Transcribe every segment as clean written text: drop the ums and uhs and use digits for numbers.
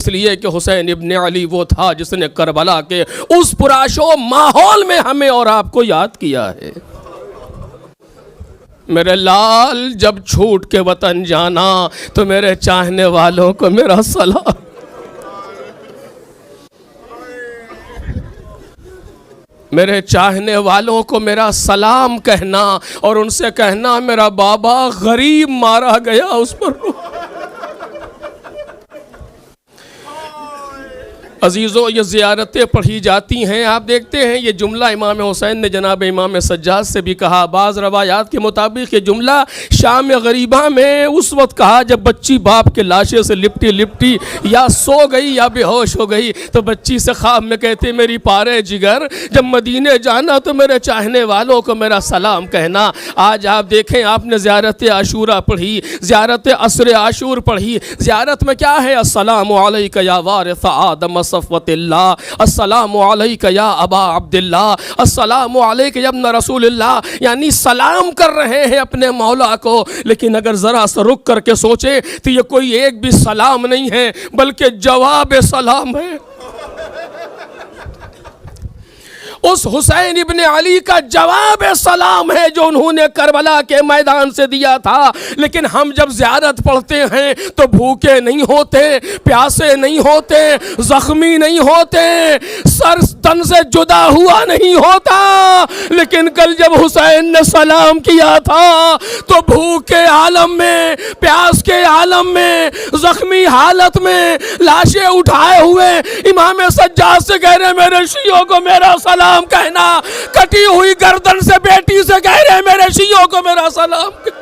इसलिए कि हुसैन इब्ने अली वो था जिसने करबला के उस पुराशो माहौल में हमें और आपको याद किया है। मेरे लाल जब छूट के वतन जाना तो मेरे चाहने वालों को मेरा सलाम। मेरे चाहने वालों को मेरा सलाम कहना और उनसे कहना मेरा बाबा गरीब मारा गया उस पर। अजीज़ों, ये ज़ियारतें पढ़ी जाती हैं। आप देखते हैं ये जुमला इमाम हुसैन ने जनाब इमाम सज्जाद से भी कहा। बाज़ रवायात के मुताबिक ये जुमला शाम गरीबा में उस वक्त कहा जब बच्ची बाप के लाशे से लिपटी लिपटी या सो गई या बेहोश हो गई, तो बच्ची से ख्वाब में कहती मेरी पारे जिगर जब मदीने जाना तो मेरे चाहने वालों को मेरा सलाम कहना। आज आप देखें, आपने ज़ियारत आशूरा पढ़ी, ज़ियारत असर आशूर पढ़ी। ज़ियारत में क्या है? अस्सलामु अलैका या वारिस आदम सफ़वतिल्लाह, अस्सलामु अलैका या अबा अब्दिल्लाह, अस्सलामु अलैका या इब्न रसूलिल्लाह, यानी सलाम कर रहे हैं अपने मौला को। लेकिन अगर ज़रा सा रुक करके सोचे तो ये कोई एक भी सलाम नहीं है बल्कि जवाब सलाम है। उस हुसैन इब्ने अली का जवाब सलाम है जो उन्होंने करबला के मैदान से दिया था। लेकिन हम जब ज़ियारत पढ़ते हैं तो भूखे नहीं होते, प्यासे नहीं होते, ज़ख्मी नहीं होते, सर तन से जुदा हुआ नहीं होता। लेकिन कल जब हुसैन ने सलाम किया था तो भूख के आलम में, प्यास के आलम में, ज़ख्मी हालत में लाशें उठाए हुए इमाम सज्जाद से कह रहे मेरे शियों को मेरा सलाम कहना। कटी हुई गर्दन से बेटी से कह रहे मेरे शियों को मेरा सलाम।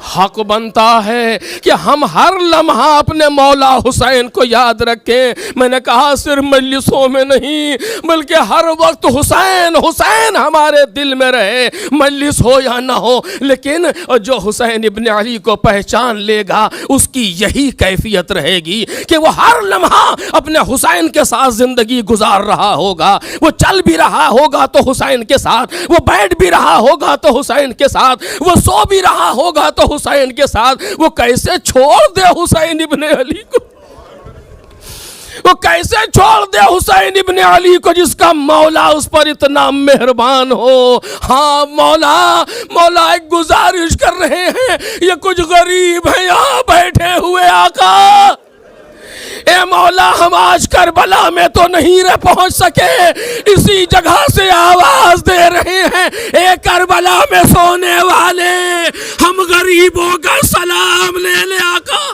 हक बनता है कि हम हर लम्हा अपने मौला हुसैन को याद रखें। मैंने कहा सिर्फ मजलिसों में नहीं बल्कि हर वक्त हुसैन हुसैन हमारे दिल में रहे, मजलिस हो या ना हो। लेकिन जो हुसैन इब्ने अली को पहचान लेगा उसकी यही कैफियत रहेगी कि वो हर लम्हा अपने हुसैन के साथ ज़िंदगी गुजार रहा होगा। वो चल भी रहा होगा तो हुसैन के साथ, वो बैठ भी रहा होगा तो हुसैन के साथ, वो सो भी रहा होगा तो हुसैन के साथ। वो कैसे छोड़ दे हुसैन इब्ने अली को? वो कैसे छोड़ दे हुसैन इब्ने अली को जिसका मौला उस पर इतना मेहरबान हो। हाँ मौला एक गुजारिश कर रहे हैं, ये कुछ गरीब हैं यहाँ बैठे हुए आका, ए मौला हम आज करबला में तो नहीं रह पहुंच सके, इसी जगह से आवाज दे रहे हैं ए करबला में सोने वाले, हम गरीबों का सलाम ले ले आका।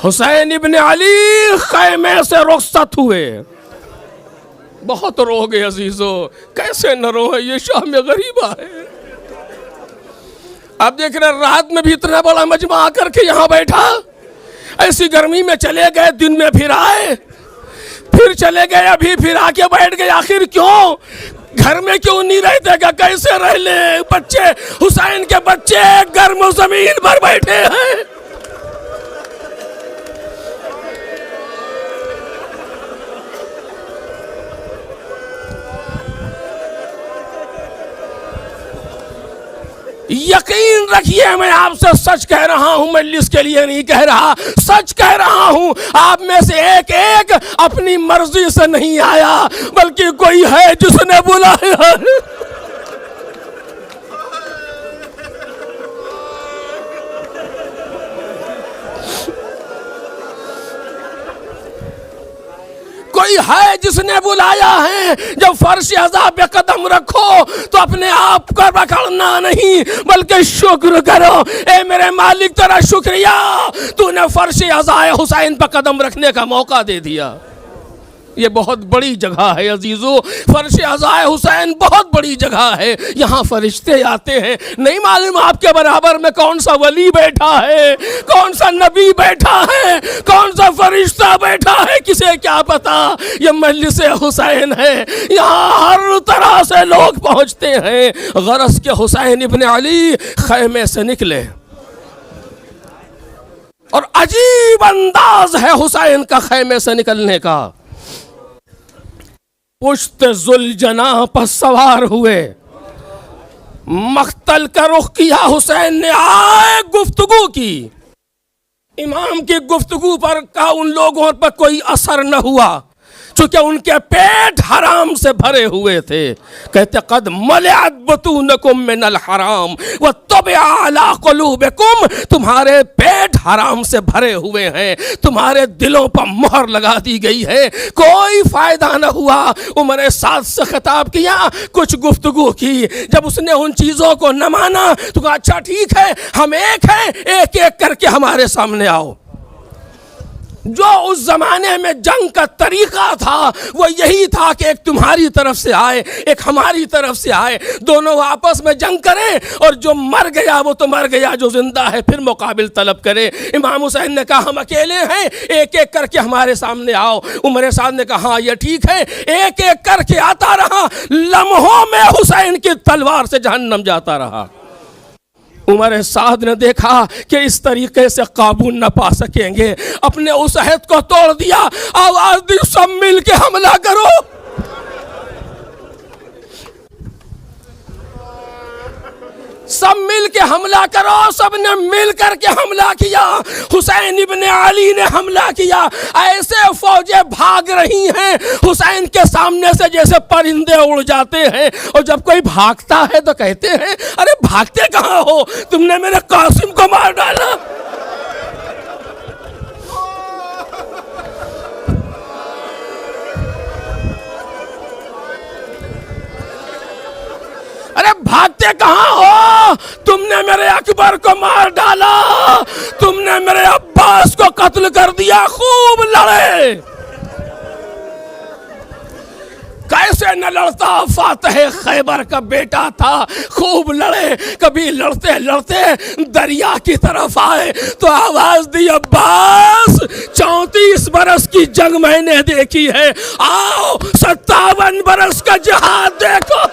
हुसैन इब्ने अली खैमे से रुखसत हुए। बहुत रोगे अजीजों, कैसे न रोए, ये शाम गरीबा है। आप देख रहे रात में भी इतना बड़ा मजमा आकर के यहाँ बैठा, ऐसी गर्मी में चले गए, दिन में फिर आए, फिर चले गए, अभी फिर आके बैठ गए। आखिर क्यों? घर में क्यों नहीं रहते? का कैसे रह ले? बच्चे, हुसैन के बच्चे गर्म जमीन पर बैठे हैं। यकीन रखिए मैं आपसे सच कह रहा हूं, मजलिस के लिए नहीं कह रहा, सच कह रहा हूं। आप में से एक एक अपनी मर्जी से नहीं आया बल्कि कोई है जिसने बुलाया। कोई है जिसने बुलाया है। जब फर्श अज़ाब पे कदम रखो तो अपने आप को पकड़ना नहीं बल्कि शुक्र करो, ए मेरे मालिक तेरा शुक्रिया, तूने फर्श अज़ाब हुसैन पर कदम रखने का मौका दे दिया। ये बहुत बड़ी जगह है अजीजों, फर्श अज़ाए हुसैन बहुत बड़ी जगह है। यहाँ फरिश्ते आते हैं, नहीं मालूम आपके बराबर में कौन सा वली बैठा है, कौन सा नबी बैठा है, कौन सा फरिश्ता बैठा है, किसे क्या पता। ये मजलिस हुसैन है, यहाँ हर तरह से लोग पहुँचते हैं। गरज के हुसैन इब्ने अली खैमे से निकले, और अजीब अंदाज है हुसैन का खैमे से निकलने का। पुश्त जुलजना पर सवार हुए, मख्तल का रुख किया हुसैन ने, आए गुफ्तगू की। इमाम की गुफ्तगू पर का उन लोगों पर कोई असर न हुआ, चूंकि उनके पेट हराम से भरे हुए थे। कहते कद मलअत बुतूनकुम मिनल हराम व तबअ अला कुलूबिकुम, तुम्हारे पेट हराम से भरे हुए हैं, तुम्हारे दिलों पर मोहर लगा दी गई है। कोई फायदा न हुआ। उमर साद से खिताब किया, कुछ गुफ्तगू की। जब उसने उन चीजों को न माना तो कहा अच्छा ठीक है, हम एक हैं, एक एक करके हमारे सामने आओ। जो उस जमाने में जंग का तरीका था वो यही था कि एक तुम्हारी तरफ से आए, एक हमारी तरफ से आए, दोनों आपस में जंग करें, और जो मर गया वो तो मर गया, जो जिंदा है फिर मुकाबिल तलब करे। इमाम हुसैन ने कहा हम अकेले हैं, एक एक करके हमारे सामने आओ। उमर साद ने कहा हाँ ये ठीक है। एक एक करके आता रहा, लम्हों में हुसैन की तलवार से जहन्नम जाता रहा। उमर साद ने देखा कि इस तरीके से काबू न पा सकेंगे, अपने उस अहद को तोड़ दिया। आवाज दी सब मिल के हमला करो। सब मिल के हमला करो। सब ने मिल करके हमला किया। हुसैन इब्ने अली ने हमला किया। ऐसे फौजें भाग रही हैं हुसैन के सामने से जैसे परिंदे उड़ जाते हैं। और जब कोई भागता है तो कहते हैं अरे भागते कहाँ हो, तुमने मेरे कासिम को मार डाला। अरे भागते कहाँ हो, तुमने मेरे अकबर को मार डाला, तुमने मेरे अब्बास को कत्ल कर दिया। खूब लड़े। कैसे न लड़ता, फातह खैबर का बेटा था। खूब लड़े। कभी लड़ते लड़ते दरिया की तरफ आए तो आवाज दी अब्बास 34 बरस की जंग मैंने देखी है, आओ 57 बरस का जिहाद देखो।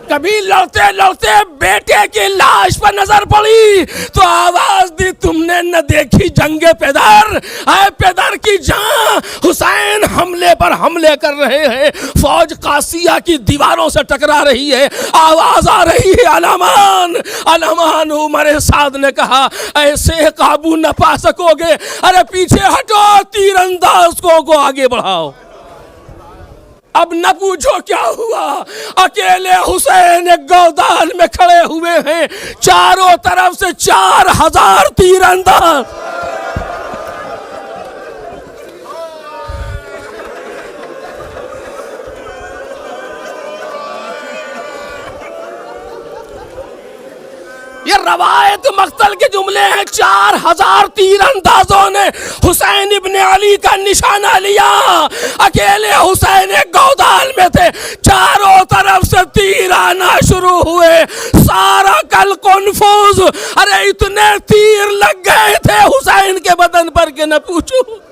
कभी लड़ते लड़ते बेटे की लाश पर नजर पड़ी तो आवाज दी तुमने न देखी जंगे पेदर, है पेदर की जान। हुसैन हमले पर हमले कर रहे हैं, फौज कासिया की दीवारों से टकरा रही है, आवाज आ रही है अलमान अलमान। उमर साद ने कहा ऐसे काबू न पा सकोगे, अरे पीछे हटो, तीरंदाज को आगे बढ़ाओ। अब न पूछो क्या हुआ, अकेले हुसैन एक गौदान में खड़े हुए हैं, चारों तरफ से 4000 तीरंदाज। ये रवायत मख्तल के जुमले हैं। 4000 तीरंदाजों ने हुसैन इब्ने अली का निशाना लिया। अकेले हुसैन एक गौदाल में थे, चारों तरफ से तीर आना शुरू हुए। सारा कल कन्फ्यूज, अरे इतने तीर लग गए थे हुसैन के बदन पर के न पूछो।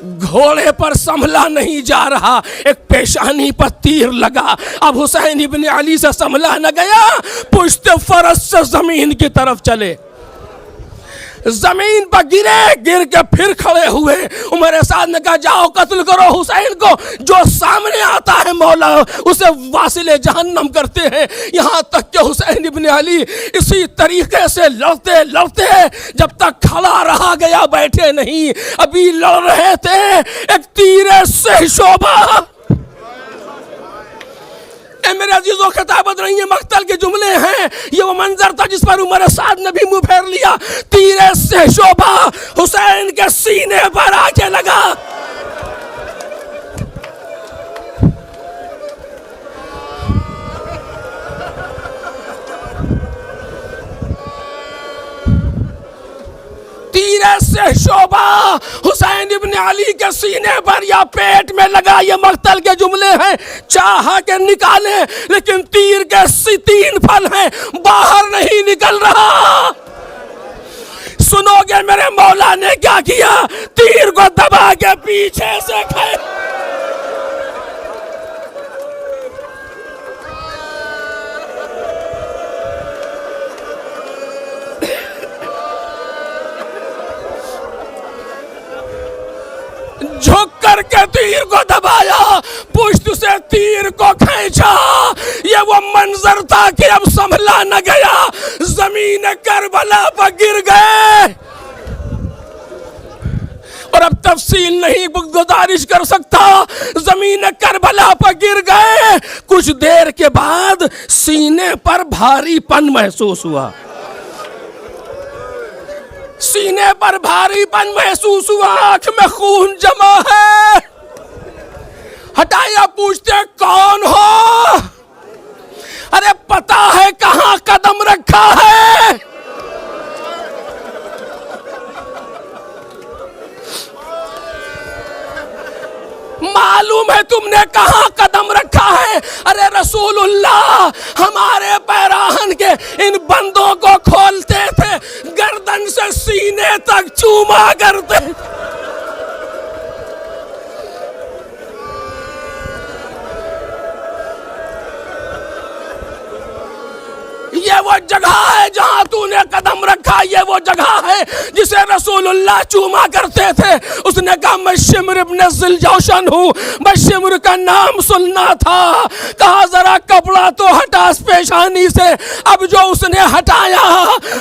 घोड़े पर संभला नहीं जा रहा, एक पेशानी पर तीर लगा। अब हुसैन इब्ने अली से संभला न गया, पुश्त फरस से जमीन की तरफ चले, जमीन पर गिरे, गिर के फिर खड़े हुए। उमर साद ने कहा जाओ कत्ल करो हुसैन को, जो सामने आता है मौला उसे वासिले जहन्नम करते हैं। यहाँ तक कि हुसैन इब्ने अली इसी तरीके से लड़ते लड़ते जब तक खड़ा रहा गया, बैठे नहीं, अभी लड़ रहे थे। एक तीर से शोभा, मेरे अजीजों खिताबत नहीं है, मख्तल के जुमले हैं। ये वो मंजर था जिस पर उमर साद ने भी मुंह फेर लिया। तीर से शोभा हुसैन के सीने पर आके लगा। तीर से शोभा हुसैन इब्ने अली के सीने पर या पेट में लगा। ये मख्तल के जुमले हैं। चाहा के निकाले लेकिन तीर के 3 फल हैं, बाहर नहीं निकल रहा। सुनोगे मेरे मौला ने क्या किया, तीर को दबा के पीछे से खाए। झुक करके तीर को दबाया, पुष्ट से तीर को खींचा। ये वो मंजर था कि अब संभला न गया, जमीन करबला पर गिर गए। और अब तफसील नहीं गुजारिश कर सकता, जमीन करबला पर गिर गए। कुछ देर के बाद सीने पर भारीपन महसूस हुआ, सीने पर भारीपन महसूस हुआ, आंख में खून जमा है। हटाया, पूछते कौन हो? अरे पता है कहां कदम रखा है? मालूम है तुमने कहां कदम रखा है? अरे रसूलुल्लाह हमारे पैराहन के इन बंदों को खोलते थे, गर्दन से सीने तक चूमा करते। ये वो जगह है जहां तूने कदम रखा, ये वो जगह है जिसे रसूलुल्लाह चूमा करते थे। उसने कहा मैं शिम्र इब्न ज़िलजौशन हूँ, मैं शिम्र का नाम सुनना था। कहा जरा कपड़ा तो हटा पेशानी से। अब जो उसने हटाया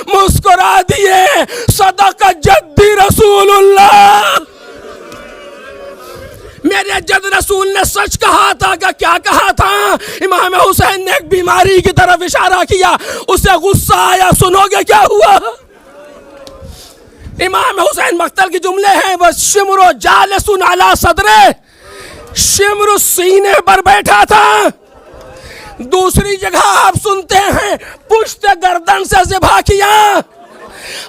मुस्कुरा दिए, सदक जद्दी रसूलुल्लाह, मेरे जद रसूल ने सच कहा था। क्या कहा था? इमाम हुसैन ने एक बीमारी की तरफ इशारा किया, उसे गुस्सा आया। सुनोगे क्या हुआ? इमाम हुसैन मक्तल के जुमले हैं, वह शिम्रो जालिसुन अला सदरे, शिम्र सीने पर बैठा था। दूसरी जगह आप सुनते हैं पुष्ट गर्दन से ज़िबा किया।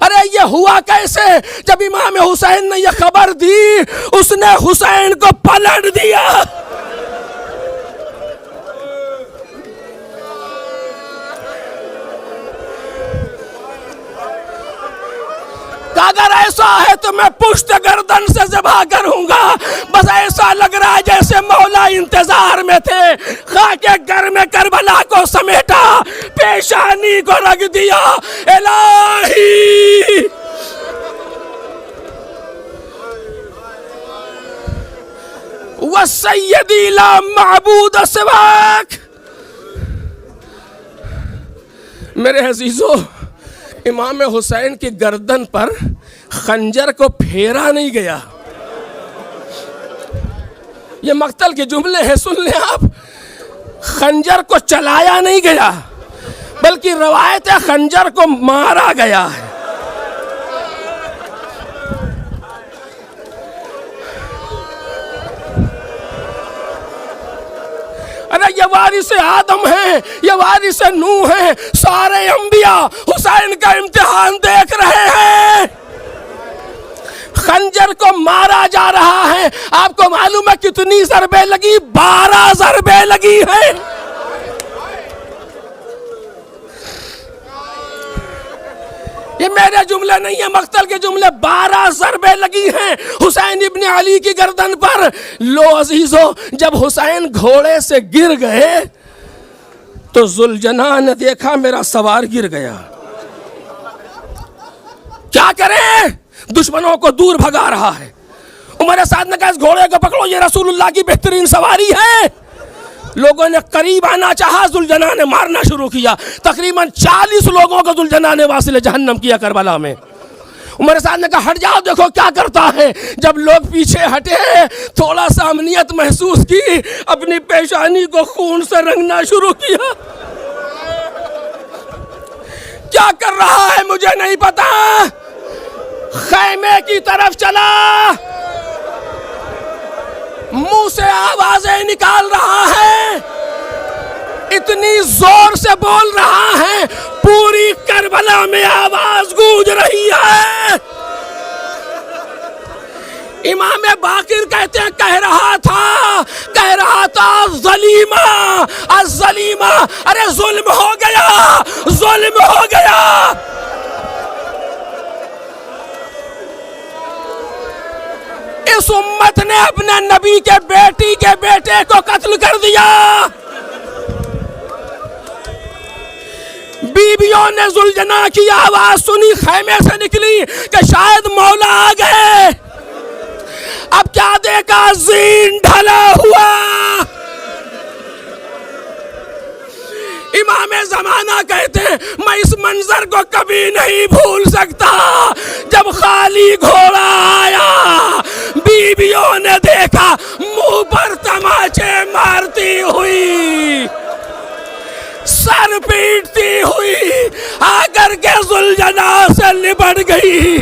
अरे ये हुआ कैसे? जब इमाम हुसैन ने यह खबर दी, उसने हुसैन को पलट दिया। अगर ऐसा है तो मैं पुष्ट गर्दन से ज़िबा करूंगा। बस ऐसा लग रहा है जैसे मौला इंतजार में थे। खाके घर में करबला को समेटा, पेशानी को रख दिया। इलाही व सय्यदी ला माबूद सिवाक। मेरे अजीजों, इमाम हुसैन की गर्दन पर खंजर को फेरा नहीं गया। ये मक्तल के जुमले हैं, सुन लें आप। खंजर को चलाया नहीं गया, बल्कि रवायत है खंजर को मारा गया है। अरे ये वारिस आदम है, ये वारिस नूह है, सारे अंबिया हुसैन का इम्तिहान देख रहे हैं। खंजर को मारा जा रहा है। आपको मालूम है कितनी ज़रबे लगी? 12 ज़रबे लगी है। ये मेरे जुमले नहीं है, मक्तल के जुमले। 12 ज़रबे लगी हैं हुसैन इब्न अली की गर्दन पर। लो अजीजों, जब हुसैन घोड़े से गिर गए तो जुलजना ने देखा मेरा सवार गिर गया। क्या करें? दुश्मनों को दूर भगा रहा है। उमर साद ने कहा इस घोड़े को पकड़ो, ये रसूलुल्लाह की बेहतरीन सवारी है। लोगों ने करीब आना चाहा, जुलजना ने मारना शुरू किया। तकरीबन 40 लोगों को जुलजना ने वासिल जहन्नम किया करबला में। उमर साद ने कहा हट जाओ, देखो क्या करता है। जब लोग पीछे हटे, थोड़ा सा अमनियत महसूस की, अपनी पेशानी को खून से रंगना शुरू किया। क्या कर रहा है मुझे नहीं पता। खैमे की तरफ चला, मुंह से आवाजें निकाल रहा है, इतनी जोर से बोल रहा है पूरी करबला में आवाज गूंज रही है। इमाम बाकिर कहते हैं कह रहा था ज़लीमा अज़लीमा, अरे जुल्म हो गया, जुल्म हो गया। इस उम्मत ने अपने नबी के बेटी के बेटे को कत्ल कर दिया। बीवियों ने जुलजना की आवाज सुनी, खैमे से निकली कि शायद मौला आ गए। अब क्या देखा, जीन ढला हुआ। इमामे ज़माना कहते हैं, मैं इस मंजर को कभी नहीं भूल सकता। जब खाली घोड़ा आया, बीवियों ने देखा मुंह पर तमाचे मारती हुई, सर पीटती हुई आकर के जुलजना से लिपट गई।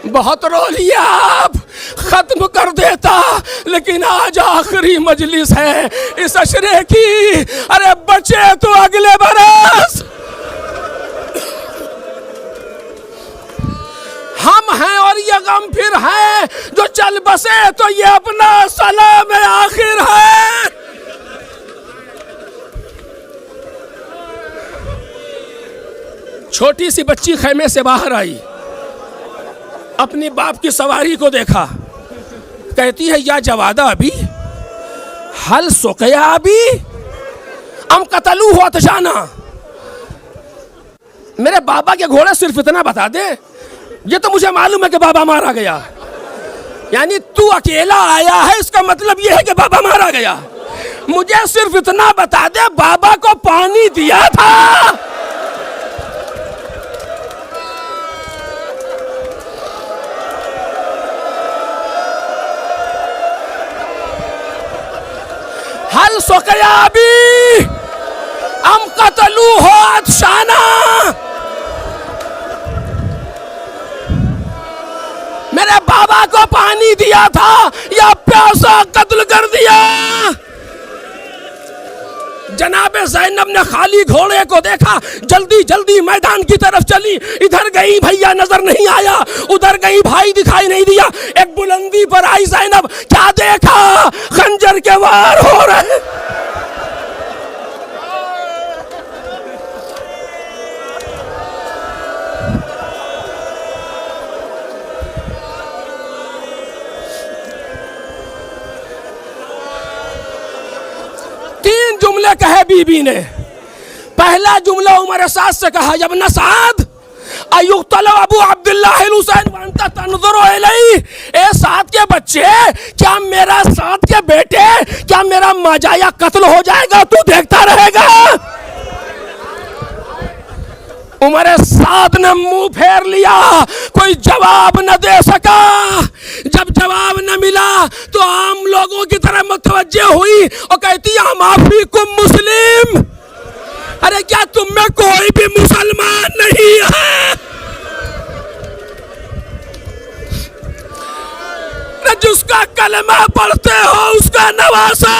बहुत रो लिया, आप खत्म कर देता, लेकिन आज आखिरी मजलिस है इस अशरे की। अरे बचे तो अगले बरस। हम हैं और ये गम फिर है, जो चल बसे तो ये अपना सलाम आखिर है। छोटी सी बच्ची खैमे से बाहर आई, अपनी बाप की सवारी को देखा, कहती है या जवादा अभी हल सुकया अभी हम कतलू हुआ तशाना। मेरे बाबा के घोड़े सिर्फ इतना बता दे, ये तो मुझे मालूम है कि बाबा मारा गया। यानी तू अकेला आया है, इसका मतलब ये है कि बाबा मारा गया। मुझे सिर्फ इतना बता दे, बाबा को पानी दिया था। हल सुकया अभी हम कतलू हो अतशाना। मेरे बाबा को पानी दिया था या प्यासा कत्ल कर दिया। जनाबे ज़ैनब ने खाली घोड़े को देखा, जल्दी जल्दी मैदान की तरफ चली। इधर गई भैया नजर नहीं आया, उधर गई भाई दिखाई नहीं दिया। एक बुलंदी पर आई ज़ैनब, क्या देखा, खंजर के वार हो रहे। तीन जुमले कहे बीबी ने। पहला जुमला उमर साद से कहा, यब्न साद अयुक्तलो अबू अब्दुल्लाह हुसैन वंता तंजुरो इलैहि। ए साद के बच्चे, क्या मेरा साद के बेटे, क्या मेरा माजाया कत्ल हो जाएगा, तू देखता रहेगा। उमर साद ने मुंह फेर लिया, कोई जवाब न दे सका। जब जवाब न मिला तो आम लोगों की तरह मुतवज्जे हुई और कहती है, माफी कुम मुस्लिम। अरे क्या तुम में कोई भी मुसलमान नहीं है? जिसका कलमा पढ़ते हो उसका नवासा।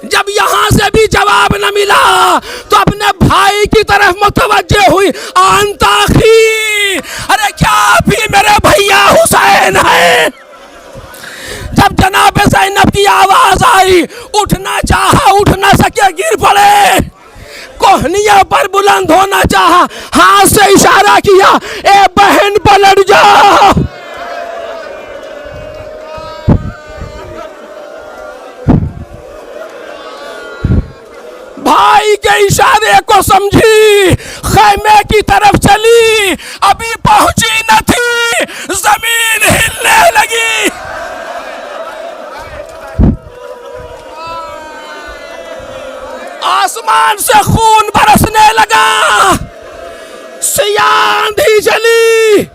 जब यहां से भी जवाब न मिला तो अपने भाई की तरफ मुतवज्जे हुई, आंताखी। अरे क्या भी मेरे भैया हुसैन है। जब जनाब ज़ैनब की आवाज आई, उठना चाहा, उठ ना सके, गिर पड़े। कोहनिया पर बुलंद होना चाहा, हाथ से इशारा किया, ए बहन पलट जा। भाई के इशारे को समझी, खैमे की तरफ चली। अभी पहुंची न थी, जमीन हिलने लगी। आसमान से खून बरसने लगा, सियाह आंधी चली।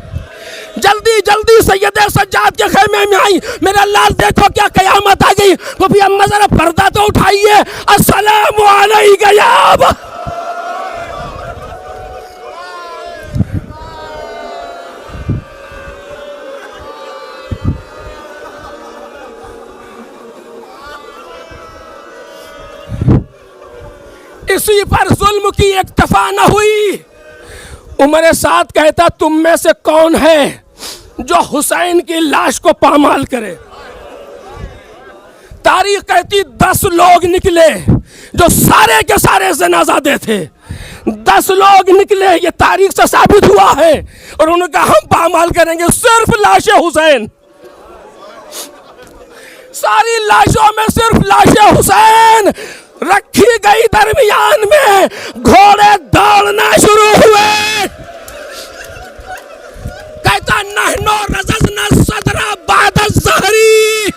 जल्दी जल्दी सैयदे सज्जाद के खैमे में आई। मेरा लाल देखो क्या कयामत आ गई। वो भी अम्मा जरा पर्दा तो उठाइए। अस्सलामु अलैका या अबा। इसी पर जुल्म की इक्तफा न हुई। उमर साद कहता, तुम में से कौन है जो हुसैन की लाश को पामाल करे? तारीख कहती 10 लोग निकले जो सारे के सारे जनाज़ादे थे। 10 लोग निकले, ये तारीख से साबित हुआ है। और उन्होंने कहा हम पामाल करेंगे सिर्फ लाश हुसैन। सारी लाशों में सिर्फ लाश हुसैन रखी गई। दरमियान में घोड़े दौड़ना शुरू हुए। कहता नहनो रज़ज़ना सदरा बाद ज़हरी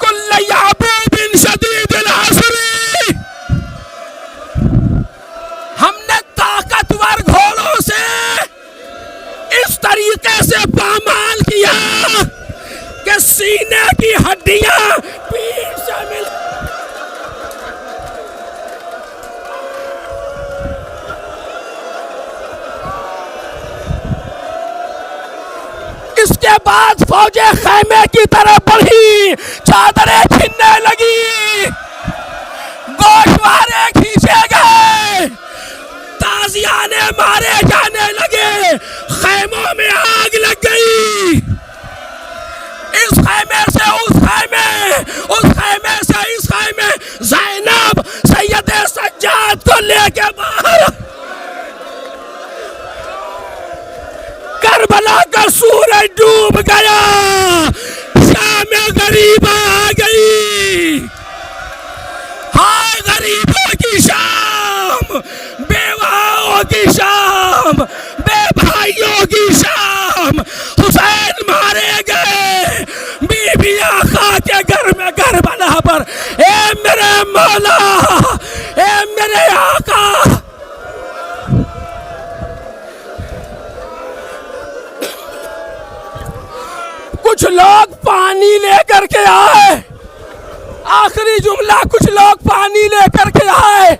कुल्ल याबूबिन शदीदिल असरी। हमने ताकतवर घोड़ों से इस तरीके से पामाल किया कि सीने की हड्डियां पीठ से मिल। इसके बाद फौजें खैमे की तरफ बढ़ी, चादरें छिनने लगी, गोशवारे खींचे गए, ताजियाने मारे जाने लगे, खैमों में आग लग गई। इस खैमे से उस खैमे, उस खैमे से इस खैमे, ज़ैनब सैयदे सज्जाद को लेके बाहर। करबला का सूरज डूब गया, शाम गरीबा आ गई। हाय गरीबों की शाम, बेवाओं की शाम, बेभाइयों की शाम। हुसैन मारे गए, बीबी आका के घर में करबला पर। ए मेरे मौला, ए मेरे आका। कुछ लोग पानी लेकर के आए, आखिरी जुमला, कुछ लोग पानी लेकर के आए।